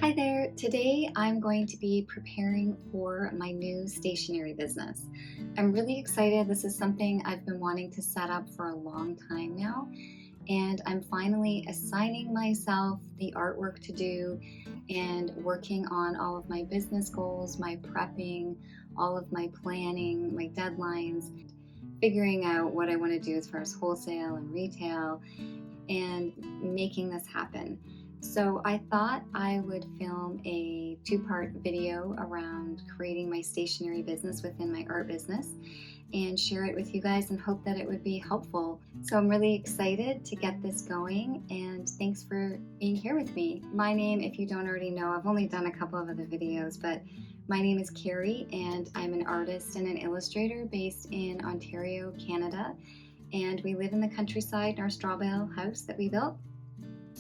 Hi there. Today I'm going to be preparing for my new stationery business. I'm really excited. This is something I've been wanting to set up for a long time now, and I'm finally assigning myself the artwork to do and working on all of my business goals, my prepping, all of my planning, my deadlines, figuring out what I want to do as far as wholesale and retail and making this happen. So I thought I would film a two-part video around creating my stationery business within my art business and share it with you guys and hope that it would be helpful. So I'm really excited to get this going, and thanks for being here with me. My name, if you don't already know, I've only done a couple of other videos, but my name is Carrie and I'm an artist and an illustrator based in Ontario, Canada. And we live in the countryside in our straw bale house that we built.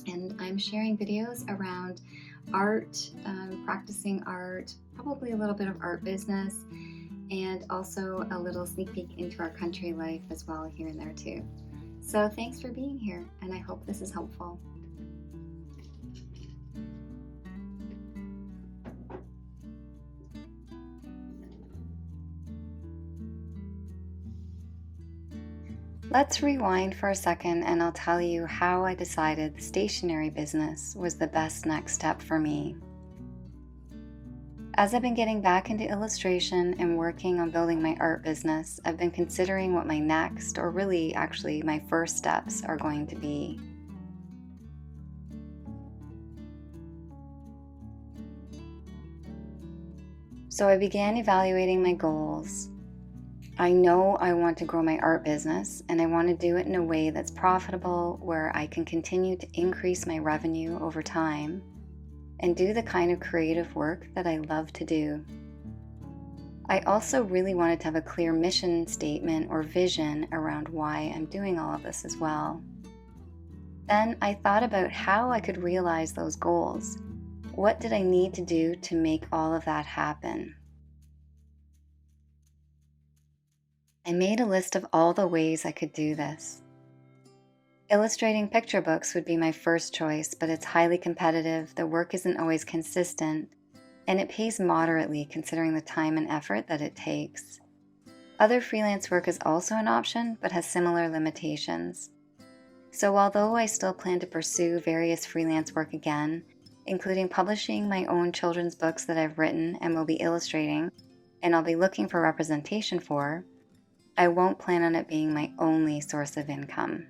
And I'm sharing videos around art, practicing art, probably a little bit of art business, and also a little sneak peek into our country life as well here and there too. So thanks for being here, and I hope this is helpful. Let's rewind for a second and I'll tell you how I decided the stationery business was the best next step for me. As I've been getting back into illustration and working on building my art business, I've been considering what my next, or really actually my first steps are going to be. So I began evaluating my goals. I know I want to grow my art business, and I want to do it in a way that's profitable, where I can continue to increase my revenue over time and do the kind of creative work that I love to do. I also really wanted to have a clear mission statement or vision around why I'm doing all of this as well. Then I thought about how I could realize those goals. What did I need to do to make all of that happen? I made a list of all the ways I could do this. Illustrating picture books would be my first choice, but it's highly competitive, the work isn't always consistent, and it pays moderately considering the time and effort that it takes. Other freelance work is also an option, but has similar limitations. So although I still plan to pursue various freelance work again, including publishing my own children's books that I've written and will be illustrating, and I'll be looking for representation for, I won't plan on it being my only source of income.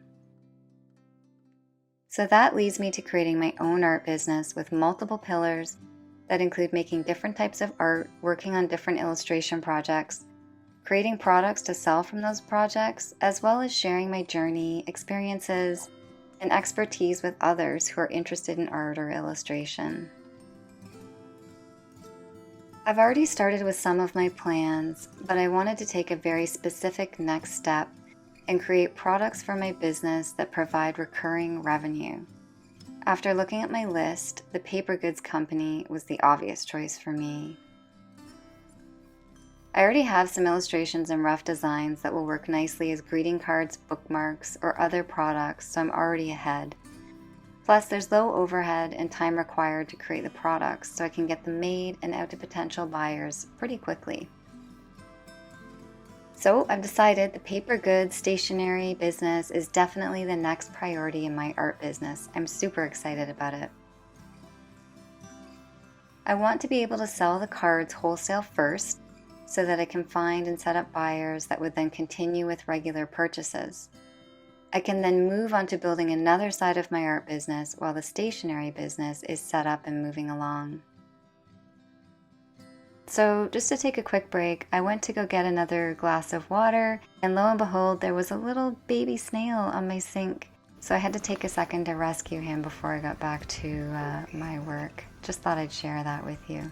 So that leads me to creating my own art business with multiple pillars that include making different types of art, working on different illustration projects, creating products to sell from those projects, as well as sharing my journey, experiences, and expertise with others who are interested in art or illustration. I've already started with some of my plans, but I wanted to take a very specific next step and create products for my business that provide recurring revenue. After looking at my list, the paper goods company was the obvious choice for me. I already have some illustrations and rough designs that will work nicely as greeting cards, bookmarks, or other products, so I'm already ahead. Plus, there's low overhead and time required to create the products, so I can get them made and out to potential buyers pretty quickly. So I've decided the paper goods stationery business is definitely the next priority in my art business. I'm super excited about it. I want to be able to sell the cards wholesale first so that I can find and set up buyers that would then continue with regular purchases. I can then move on to building another side of my art business while the stationery business is set up and moving along. So just to take a quick break, I went to go get another glass of water, and lo and behold, there was a little baby snail on my sink. So I had to take a second to rescue him before I got back to my work. Just thought I'd share that with you.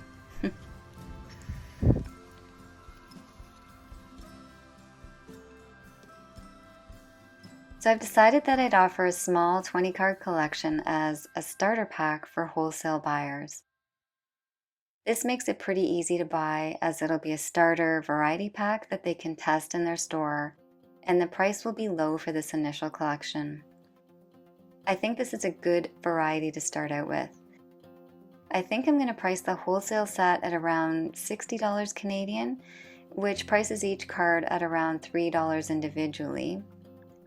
So I've decided that I'd offer a small 20-card collection as a starter pack for wholesale buyers. This makes it pretty easy to buy, as it'll be a starter variety pack that they can test in their store, and the price will be low for this initial collection. I think this is a good variety to start out with. I think I'm going to price the wholesale set at around $60 Canadian, which prices each card at around $3 individually.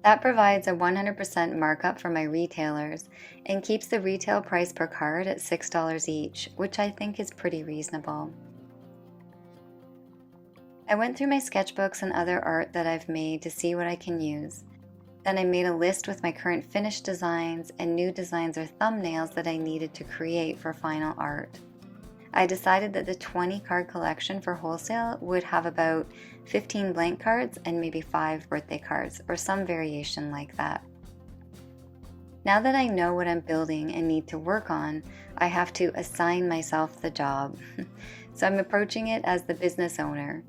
That provides a 100% markup for my retailers and keeps the retail price per card at $6 each, which I think is pretty reasonable. I went through my sketchbooks and other art that I've made to see what I can use. Then I made a list with my current finished designs and new designs or thumbnails that I needed to create for final art. I decided that the 20 card collection for wholesale would have about 15 blank cards and maybe 5 birthday cards or some variation like that. Now that I know what I'm building and need to work on, I have to assign myself the job. So I'm approaching it as the business owner.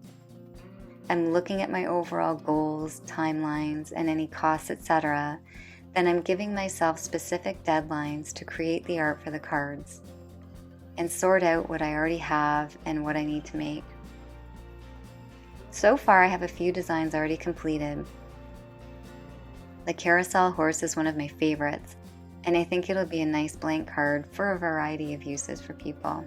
I'm looking at my overall goals, timelines, and any costs, etc. Then I'm giving myself specific deadlines to create the art for the cards and sort out what I already have and what I need to make. So far, I have a few designs already completed. The carousel horse is one of my favorites, and I think it'll be a nice blank card for a variety of uses for people.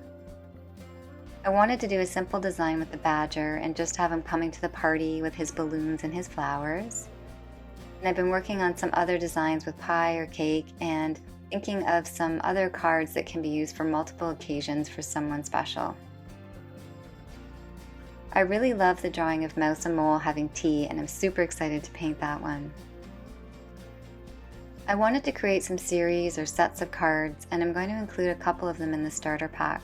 I wanted to do a simple design with the badger and just have him coming to the party with his balloons and his flowers. And I've been working on some other designs with pie or cake and thinking of some other cards that can be used for multiple occasions for someone special. I really love the drawing of Mouse and Mole having tea, and I'm super excited to paint that one. I wanted to create some series or sets of cards, and I'm going to include a couple of them in the starter pack.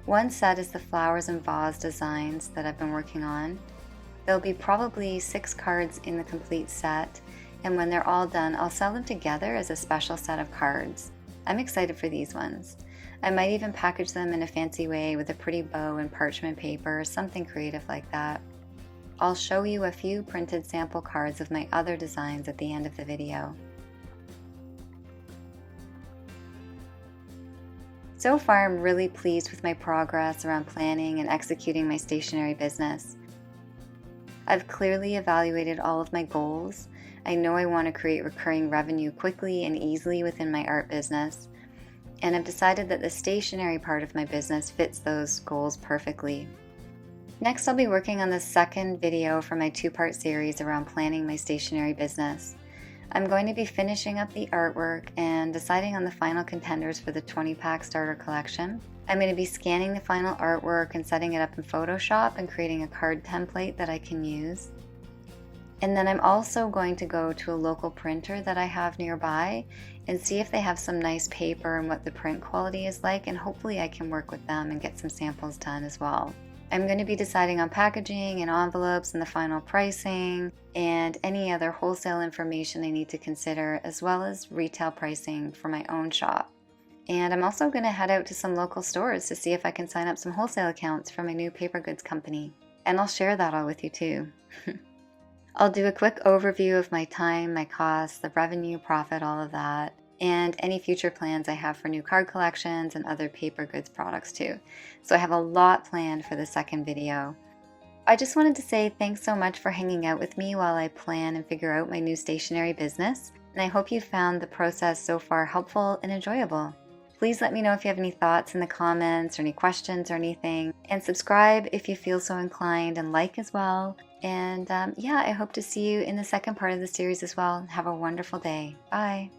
One set is the flowers and vase designs that I've been working on. There'll be probably 6 cards in the complete set, and when they're all done, I'll sell them together as a special set of cards. I'm excited for these ones. I might even package them in a fancy way with a pretty bow and parchment paper or something creative like that. I'll show you a few printed sample cards of my other designs at the end of the video. So far, I'm really pleased with my progress around planning and executing my stationery business. I've clearly evaluated all of my goals. I know I want to create recurring revenue quickly and easily within my art business, and I've decided that the stationery part of my business fits those goals perfectly. Next, I'll be working on the second video for my 2-part series around planning my stationery business. I'm going to be finishing up the artwork and deciding on the final contenders for the 20-pack starter collection. I'm going to be scanning the final artwork and setting it up in Photoshop and creating a card template that I can use. And then I'm also going to go to a local printer that I have nearby and see if they have some nice paper and what the print quality is like, and hopefully I can work with them and get some samples done as well. I'm going to be deciding on packaging and envelopes and the final pricing and any other wholesale information I need to consider, as well as retail pricing for my own shop. And I'm also going to head out to some local stores to see if I can sign up some wholesale accounts for my new paper goods company. And I'll share that all with you too. I'll do a quick overview of my time, my costs, the revenue, profit, all of that, and any future plans I have for new card collections and other paper goods products too. So I have a lot planned for the second video. I just wanted to say thanks so much for hanging out with me while I plan and figure out my new stationery business, and I hope you found the process so far helpful and enjoyable. Please let me know if you have any thoughts in the comments or any questions or anything, and subscribe if you feel so inclined, and like as well. And yeah, I hope to see you in the second part of the series as well. Have a wonderful day. Bye.